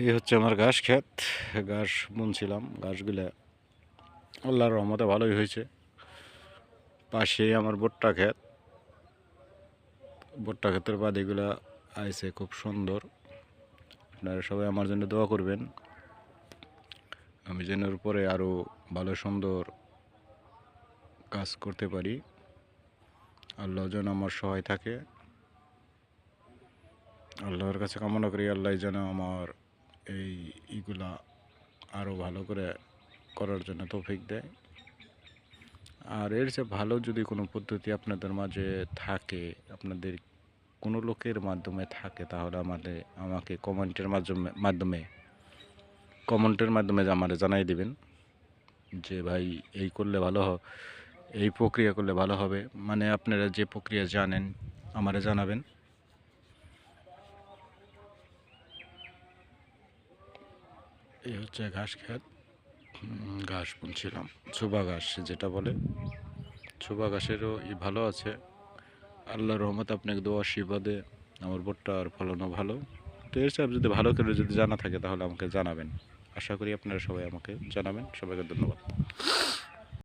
এই হচ্ছে আমার ঘাস ক্ষেত। ঘাস বুনছিলাম, ঘাসগুলা আল্লাহর রহমতে ভালোই হয়েছে। পাশেই আমার ভুট্টা ক্ষেত। ভুট্টা ক্ষেতের বাদিগুলা আইছে খুব সুন্দর। আপনারা সবাই আমার জন্য দোয়া করবেন, আমি যেন এর উপরে আরও ভালো সুন্দর কাজ করতে পারি। আল্লাহ যেন আমার সহায় থাকে। আল্লাহর কাছে কামনা করি আল্লাহ যেন আমার এইগুলা আরও ভালো করে করার জন্য তৌফিক দেয়। আর এর চেয়ে ভালো যদি কোনো পদ্ধতি আপনাদের মাঝে থাকে, আপনাদের কোনো লোকের মাধ্যমে থাকে, তাহলে আমাকে কমেন্টের মাধ্যমে আমারে জানাই দিবেন যে ভাই এই করলে ভালো হবে, এই প্রক্রিয়া করলে ভালো হবে। মানে আপনারা যে প্রক্রিয়া জানেন আমারে জানাবেন। এই হচ্ছে ঘাস ক্ষেত। ঘাস বুনছিলাম, ছোবা ঘাস যেটা বলে। ছোবা ঘাসেরও ভালো আছে। আল্লাহর রহমতে আপনাকে দোয়া আশীর্বাদে আমার ভুট্টার ফলনও ভালো। তো এর সাথে যদি ভালো করে যদি জানা থাকে তাহলে আমাকে জানাবেন। আশা করি আপনারা সবাই আমাকে জানাবেন। সবাইকে ধন্যবাদ।